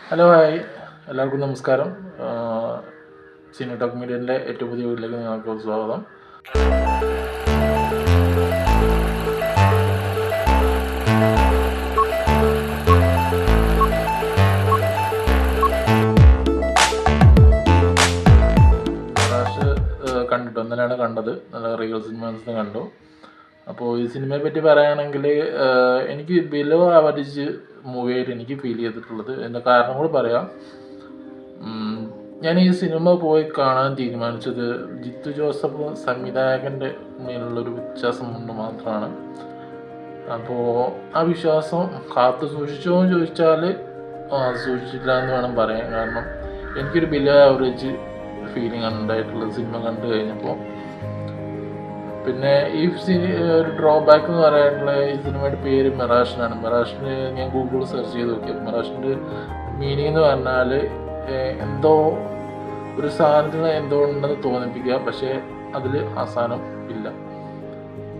Hello hi, എല്ലാവർക്കും നമസ്കാരം. Sini talk മീഡിയൻ്റെ ഏറ്റവും പുതിയ വീട്ടിലേക്ക് നിങ്ങൾക്ക് സ്വാഗതം. മഹാരാഷ്ട്ര കണ്ടിട്ടു, ഇന്നലെയാണ് കണ്ടത്. നല്ല റിയൽ സിനിമാസ് കണ്ടു. അപ്പോൾ ഈ സിനിമയെ പറ്റി പറയുകയാണെങ്കിൽ എനിക്ക് ബിലോ ആവറേജ് മൂവിയായിട്ട് എനിക്ക് ഫീൽ ചെയ്തിട്ടുള്ളത്. എൻ്റെ കാരണങ്ങൾ പറയാം. ഞാൻ ഈ സിനിമ പോയി കാണാൻ തീരുമാനിച്ചത് ജിത്തു ജോസഫ് സംവിധായകൻ്റെ മേലുള്ളൊരു വിശ്വാസം കൊണ്ട് മാത്രമാണ്. അപ്പോൾ ആ വിശ്വാസം കാത്തു സൂക്ഷിച്ചോ എന്ന് ചോദിച്ചാൽ സൂക്ഷിച്ചില്ല എന്ന് വേണം പറയാൻ. കാരണം എനിക്കൊരു ബിലോ ആവറേജ് ഫീലിംഗ് ആണ് ഉണ്ടായിട്ടുള്ളത് സിനിമ കണ്ടു കഴിഞ്ഞപ്പോൾ. പിന്നെ ഈ ഒരു ഡ്രോബാക്ക് എന്ന് പറയാനുള്ള ഈ സിനിമയുടെ പേര് മിറാഷിനാണ്. മിറാഷിന് ഞാൻ ഗൂഗിളിൽ സെർച്ച് ചെയ്ത് നോക്കിയത്. മിറാഷിൻ്റെ മീനിങ് എന്ന് പറഞ്ഞാൽ എന്തോ ഒരു സാധനത്തിന് എന്തോ ഉണ്ടെന്ന് തോന്നിപ്പിക്കുക, പക്ഷേ അതിൽ ആ സാധനം ഇല്ല.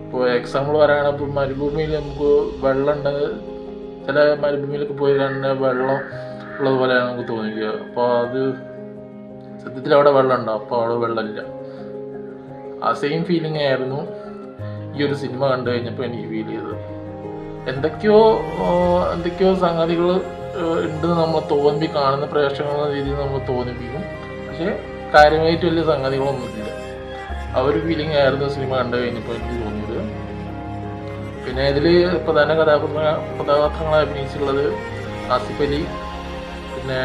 ഇപ്പോൾ എക്സാമ്പിൾ പറയുകയാണെങ്കിൽ ഇപ്പോൾ മരുഭൂമിയിൽ നമുക്ക് വെള്ളം ഉണ്ടെങ്കിൽ ചില മരുഭൂമിയിലൊക്കെ പോയി കണ്ട വെള്ളം ഉള്ളതുപോലെയാണ് നമുക്ക് തോന്നിക്കുക. അപ്പോൾ അത് സത്യത്തിൽ അവിടെ വെള്ളം ഉണ്ടാവും, അപ്പോൾ അവിടെ വെള്ളമില്ല. ആ സെയിം ഫീലിംഗ് ആയിരുന്നു ഈ ഒരു സിനിമ കണ്ടു കഴിഞ്ഞപ്പോൾ എനിക്ക് ഫീൽ ചെയ്തത്. എന്തൊക്കെയോ സംഗതികൾ ഉണ്ടെന്ന് നമ്മൾ കാണുന്ന പ്രേക്ഷകരുടെ രീതിയിൽ നമ്മൾ തോന്നിപ്പിക്കും, പക്ഷേ കാര്യമായിട്ട് വലിയ സംഗതികളൊന്നുമില്ല. ആ ഒരു ഫീലിംഗ് ആയിരുന്നു സിനിമ കണ്ടു കഴിഞ്ഞപ്പോൾ എനിക്ക് തോന്നിയത്. പിന്നെ ഇതിൽ പ്രധാന കഥാപാത്രങ്ങളെ അഭിനയിച്ചിട്ടുള്ളത് ആസിഫ് അലി, പിന്നെ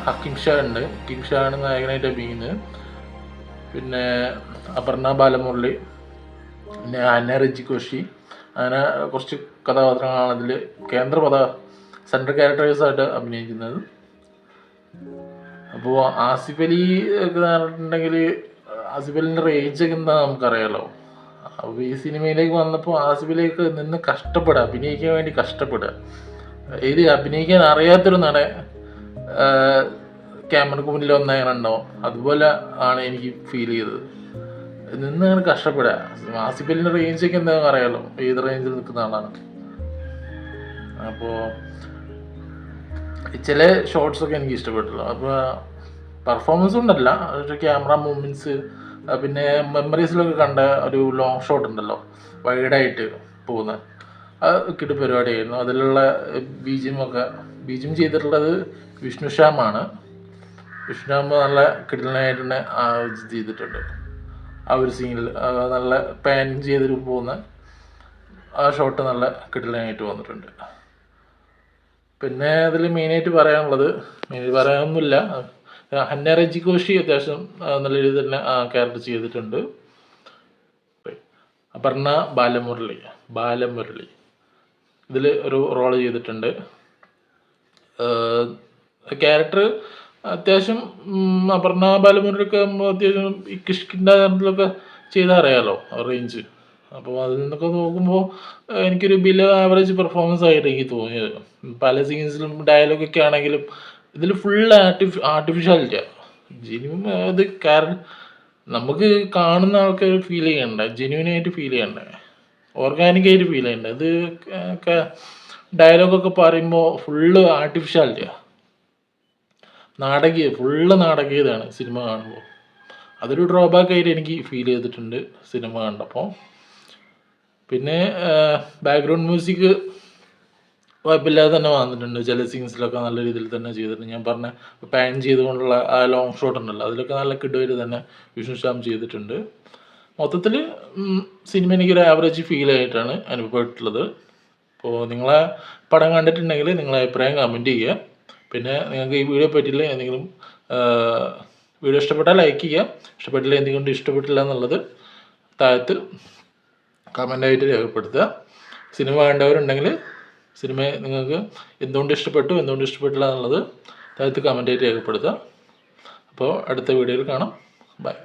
ഹക്കിം ഷാ ഉണ്ട്. ഹക്കിം ഷാ ആണ് നായകനായിട്ട് അഭിനയിക്കുന്നത്. പിന്നെ അപർണ ബാലമുരളി, പിന്നെ അന്ന റെജിക്കോഷി, അങ്ങനെ കുറച്ച് കഥാപാത്രങ്ങളാണ് അതിൽ സെൻട്രൽ ക്യാരക്ടേഴ്സായിട്ട് അഭിനയിക്കുന്നത്. അപ്പോൾ ആസിഫ് അലി ഒക്കെ പറഞ്ഞിട്ടുണ്ടെങ്കിൽ ആസിഫ് അലിൻ്റെ റേഞ്ചൊക്കെ എന്താ നമുക്കറിയാലോ. അപ്പോൾ ഈ സിനിമയിലേക്ക് വന്നപ്പോൾ ആസിഫ് അലിയൊക്കെ നിന്ന് അഭിനയിക്കാൻ വേണ്ടി കഷ്ടപ്പെടുക. ഇത് അഭിനയിക്കാൻ അറിയാത്തൊരു ക്യാമറക്ക് മുന്നിൽ വന്നങ്ങനെ ഉണ്ടാവും. അതുപോലെ ആണ് എനിക്ക് ഫീൽ ചെയ്തത്. നിന്ന് അങ്ങനെ കഷ്ടപ്പെടുക. ആസിഫ് അലിൻ്റെ റേഞ്ചൊക്കെ എന്താണെന്ന് അറിയാലോ, ഏത് റേഞ്ചിൽ നിൽക്കുന്ന ആളാണ്. അപ്പോൾ ചില ഷോർട്സൊക്കെ എനിക്ക് ഇഷ്ടപ്പെട്ടുള്ളൂ. അപ്പോൾ പെർഫോമൻസ് ഉണ്ടല്ല, പക്ഷേ ക്യാമറ മൂവ്മെൻറ്റ്സ്, പിന്നെ മെമ്മറീസിലൊക്കെ കണ്ട ഒരു ലോങ് ഷോട്ട് ഉണ്ടല്ലോ വൈഡായിട്ട് പോകുന്ന, അത് കിട്ടി പരിപാടിയായിരുന്നു. അതിലുള്ള ബീജിയം ചെയ്തിട്ടുള്ളത് വിഷ്ണുശ്യാമാണ്. വിഷ്ണുശ്യാം നല്ല കിടിലനായിട്ട് തന്നെ ചെയ്തിട്ടുണ്ട്. ആ ഒരു സീനിൽ നല്ല പാൻ ചെയ്തിട്ട് പോകുന്ന ആ ഷോട്ട് നല്ല കിടിലനായിട്ട് വന്നിട്ടുണ്ട്. പിന്നെ അതിൽ മെയിനായിട്ട് പറയാനൊന്നുമില്ല. അന്ന റെജിക്കോഷി അത്യാവശ്യം നല്ല രീതിയിൽ തന്നെ ക്യാരക്ടർ ചെയ്തിട്ടുണ്ട്. അപർണ ബാലമുരളി ഇതിൽ ഒരു റോൾ ചെയ്തിട്ടുണ്ട്. ക്യാരക്ടർ അത്യാവശ്യം അപർണ ബാലമുരളിയൊക്കെ അത്യാവശ്യം ഈ കിഷ്കിൻ്റെ കാര്യത്തിലൊക്കെ ചെയ്താൽ അറിയാമല്ലോ റേഞ്ച്. അപ്പോൾ അതിൽ നിന്നൊക്കെ നോക്കുമ്പോൾ എനിക്കൊരു ബിലോ ആവറേജ് പെർഫോമൻസ് ആയിട്ട് എനിക്ക് തോന്നിയത്. പല സീൻസിലും ഡയലോഗൊക്കെ ആണെങ്കിലും ഇതിൽ ഫുൾ ആർട്ടിഫിഷ്യാലിറ്റിയാണ്. ഇത് നമുക്ക് കാണുന്ന ആൾക്കാർ ഫീൽ ചെയ്യണ്ട, ജെന്യൂനായിട്ട് ഫീൽ ചെയ്യണ്ടേ, ഓർഗാനിക്കായിട്ട് ഫീൽ ചെയ്യണ്ടേ. ഇത് ഡയലോഗൊക്കെ പറയുമ്പോൾ ഫുള്ള് ആർട്ടിഫിഷ്യാലിറ്റിയാണ്, ഫുള്ള് നാടകീയതയാണ് സിനിമ കാണുമ്പോൾ. അതൊരു ഡ്രോബാക്കായിട്ട് എനിക്ക് ഫീൽ ചെയ്തിട്ടുണ്ട് സിനിമ കണ്ടപ്പോൾ. പിന്നെ ബാക്ക്ഗ്രൗണ്ട് മ്യൂസിക് കുഴപ്പമില്ലാതെ തന്നെ വന്നിട്ടുണ്ട്. ചില സീൻസിലൊക്കെ നല്ല രീതിയിൽ തന്നെ ചെയ്തിട്ടുണ്ട്. ഞാൻ പറഞ്ഞ പാൻ ചെയ്തുകൊണ്ടുള്ള ആ ലോങ് ഷോട്ട് ഉണ്ടല്ലോ, അതിലൊക്കെ നല്ല കിടുവായിട്ട് തന്നെ വിഷ്ണുശ്യാം ചെയ്തിട്ടുണ്ട്. മൊത്തത്തിൽ സിനിമ എനിക്കൊരു ആവറേജ് ഫീലായിട്ടാണ് അനുഭവപ്പെട്ടിട്ടുള്ളത്. അപ്പോൾ നിങ്ങളെ പടം കണ്ടിട്ടുണ്ടെങ്കിൽ നിങ്ങളെ അഭിപ്രായം കമൻറ്റ് ചെയ്യുക. പിന്നെ നിങ്ങൾക്ക് ഈ വീഡിയോ പറ്റിയില്ല എന്തെങ്കിലും വീഡിയോ ഇഷ്ടപ്പെട്ടാൽ ലൈക്ക് ചെയ്യുക, ഇഷ്ടപ്പെട്ടില്ല എന്തുകൊണ്ട് ഇഷ്ടപ്പെട്ടില്ല എന്നുള്ളത് താഴത്ത് കമൻ്റായിട്ട് രേഖപ്പെടുത്തുക. സിനിമ കണ്ടവരുണ്ടെങ്കിൽ സിനിമ നിങ്ങൾക്ക് എന്തുകൊണ്ട് ഇഷ്ടപ്പെട്ടു എന്തുകൊണ്ട് ഇഷ്ടപ്പെട്ടില്ല എന്നുള്ളത് താഴത്ത് കമൻ്റായിട്ട് രേഖപ്പെടുത്തുക. അപ്പോൾ അടുത്ത വീഡിയോയിൽ കാണാം. ബൈ.